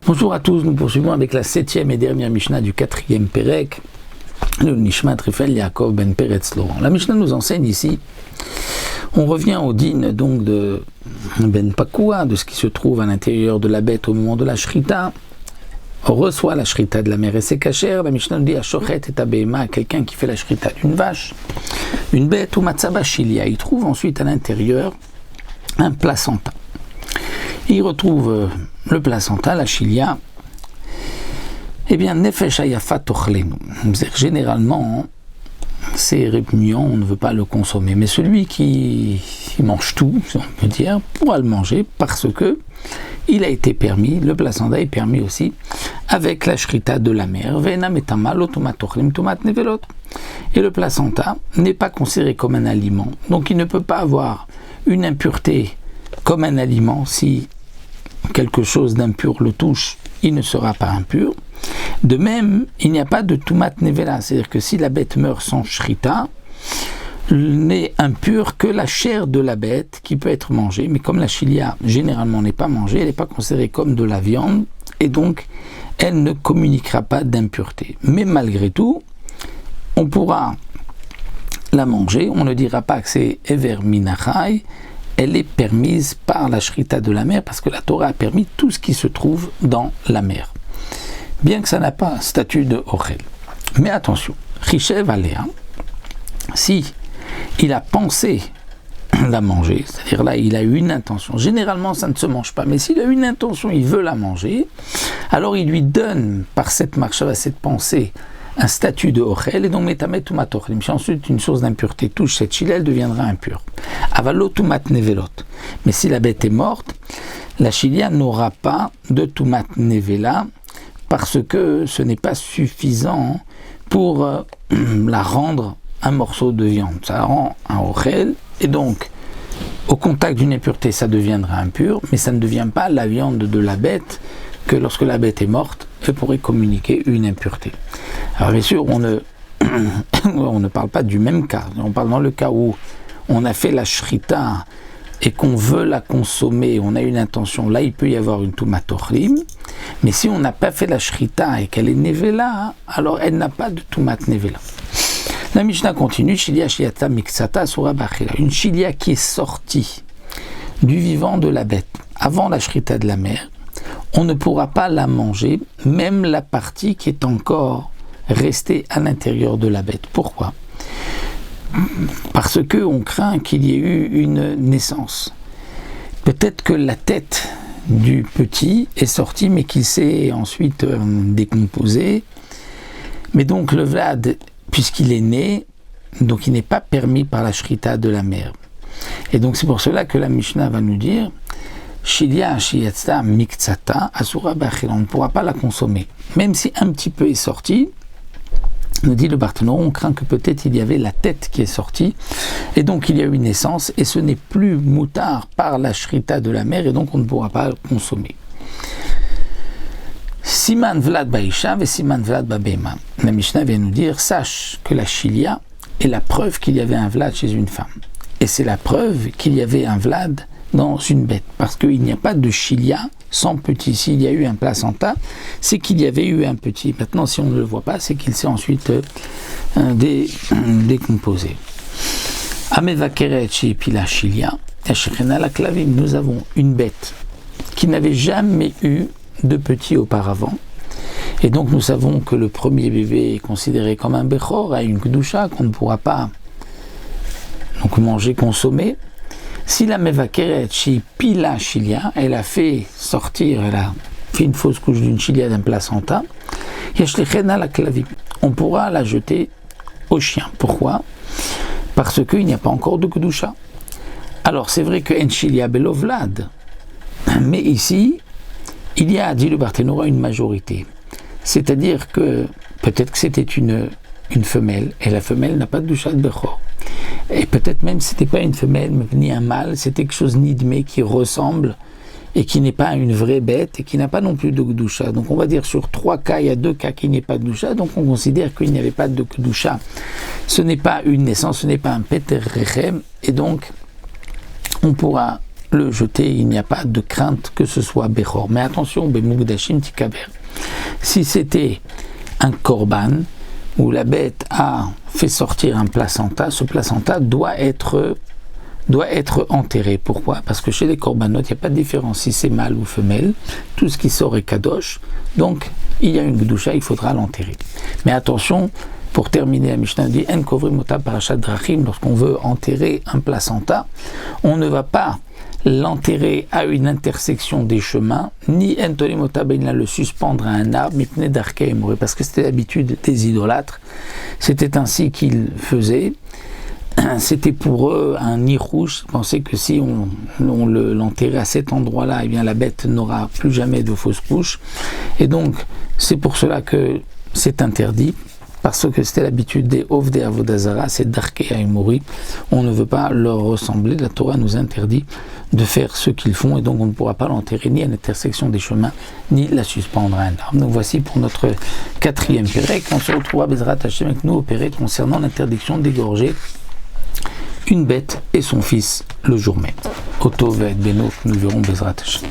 Bonjour à tous, nous poursuivons avec la 7e et dernière Mishnah du 4e Perek, le Nishmat Rifel Yaakov ben Peretz Laurent. La Mishnah nous enseigne ici, on revient au din donc de Ben Pakoua, de ce qui se trouve à l'intérieur de la bête au moment de la Shrita. On reçoit la Shrita de la mère et c'est cachère. La Mishnah nous dit à Shochet et Abéma, quelqu'un qui fait la Shrita d'une vache, une bête ou Matzaba Shilia. Il trouve ensuite à l'intérieur un placenta. Il retrouve le placenta, la chilia. Eh bien, nefesh hayafat ochlenu. Généralement, c'est répugnant, on ne veut pas le consommer. Mais celui qui mange tout, si on peut dire, pourra le manger parce que il a été permis, le placenta est permis aussi, avec la shrita de la mère. Et le placenta n'est pas considéré comme un aliment. Donc il ne peut pas avoir une impureté comme un aliment. Si quelque chose d'impur le touche, il ne sera pas impur. De même, il n'y a pas de tumat nevela, c'est-à-dire que si la bête meurt sans shrita, n'est impure que la chair de la bête qui peut être mangée, mais comme la chilia généralement n'est pas mangée, elle n'est pas considérée comme de la viande, et donc elle ne communiquera pas d'impureté. Mais malgré tout, on pourra la manger, on ne dira pas que c'est Ever Minachai, elle est permise par la shrita de la mer, parce que la Torah a permis tout ce qui se trouve dans la mer. Bien que ça n'a pas statut de Ochel. Mais attention, Rishev Aléa, si il a pensé la manger, c'est-à-dire là il a eu une intention, généralement ça ne se mange pas, mais s'il a une intention, il veut la manger, alors il lui donne par cette marche, cette pensée, un statut de Ochel, et donc Metamet Tumat Ochel. Si ensuite une source d'impureté touche cette chilia, elle deviendra impure. Avalo Tumat Nevelot. Mais si la bête est morte, la chilia n'aura pas de Tumat Nevela, parce que ce n'est pas suffisant pour la rendre un morceau de viande. Ça rend un Ochel, et donc au contact d'une impureté, ça deviendra impur, mais ça ne devient pas la viande de la bête, que lorsque la bête est morte, elle pourrait communiquer une impureté. Alors bien sûr, on ne parle pas du même cas. On parle dans le cas où on a fait la shrita et qu'on veut la consommer, on a une intention, là il peut y avoir une tumat ochlim, mais si on n'a pas fait la shrita et qu'elle est nevela, alors elle n'a pas de tumat nevela. La Mishnah continue, chilia shiata miksata sura bachila, une chilia qui est sortie du vivant de la bête avant la shrita de la mère, on ne pourra pas la manger, même la partie qui est encore restée à l'intérieur de la bête. Pourquoi ? Parce qu'on craint qu'il y ait eu une naissance. Peut-être que la tête du petit est sortie, mais qu'il s'est ensuite décomposé. Mais donc le vlad, puisqu'il est né, donc il n'est pas permis par la shrita de la mère. Et donc c'est pour cela que la Mishnah va nous dire Shilia shiyatzta miktsata asura bachila, on ne pourra pas la consommer. Même si un petit peu est sorti, nous dit le Barthénon, on craint que peut-être il y avait la tête qui est sortie, et donc il y a eu une naissance, et ce n'est plus moutard par la shrita de la mère, et donc on ne pourra pas le consommer. Siman vlad baisha ve siman vlad babema. La Mishnah vient nous dire, sache que la chilia est la preuve qu'il y avait un vlad chez une femme. Et c'est la preuve qu'il y avait un vlad dans une bête, parce qu'il n'y a pas de chilia sans petit. S'il y a eu un placenta, c'est qu'il y avait eu un petit. Maintenant, si on ne le voit pas, c'est qu'il s'est ensuite décomposé. Amevakeret pila chilia, eshchena la klavim. Nous avons une bête qui n'avait jamais eu de petit auparavant. Et donc nous savons que le premier bébé est considéré comme un bechor, à une kedusha qu'on ne pourra pas donc manger, consommer. Si la mevakeret pila chilia, elle a fait sortir, elle a fait une fausse couche d'une chilia d'un placenta, yeshlichena la klavim, on pourra la jeter au chien. Pourquoi ? Parce qu'il n'y a pas encore de kedusha. Alors c'est vrai que en chilia belovlad, mais ici il y a, dit le Barthénora, une majorité. C'est-à-dire que peut-être que c'était une femelle, et la femelle n'a pas de doucha de bechor. Et peut-être même ce n'était pas une femelle ni un mâle, c'était quelque chose nidmé qui ressemble et qui n'est pas une vraie bête et qui n'a pas non plus de kedusha. Donc on va dire sur 3 cas, il y a 2 cas qui n'est pas de kedusha, donc on considère qu'il n'y avait pas de kedusha. Ce n'est pas une naissance, ce n'est pas un peter rechem, et donc on pourra le jeter, il n'y a pas de crainte que ce soit Bechor. Mais attention, Bemugdashim Tikaber. Si c'était un korban, où la bête a fait sortir un placenta, ce placenta doit être enterré. Pourquoi? Parce que chez les korbanot, il n'y a pas de différence si c'est mâle ou femelle. Tout ce qui sort est kadosh. Donc, il y a une gdusha, il faudra l'enterrer. Mais attention, pour terminer, la Mishnah dit En kovrim ota parashat drachim. Lorsqu'on veut enterrer un placenta, on ne va pas l'enterrer à une intersection des chemins, ni en tolim ota benla le suspendre à un arbre, mipne darkei mourir, parce que c'était l'habitude des idolâtres. C'était ainsi qu'ils faisaient. C'était pour eux un nid rouge. Ils pensaient que si on l'enterrait à cet endroit-là, eh bien la bête n'aura plus jamais de fausses couches. Et donc, c'est pour cela que c'est interdit, parce que c'était l'habitude des Ovdei Avodazara, c'est d'Arkei Aïmouri. On ne veut pas leur ressembler. La Torah nous interdit de faire ce qu'ils font, et donc on ne pourra pas l'enterrer ni à l'intersection des chemins, ni la suspendre à un arbre. Donc voici pour notre 4e Pérec. On se retrouve à Bezrat Hashem avec nous au Pérec concernant l'interdiction d'égorger une bête et son fils le jour même. Otov et Beno, nous verrons Bezrat Hashem.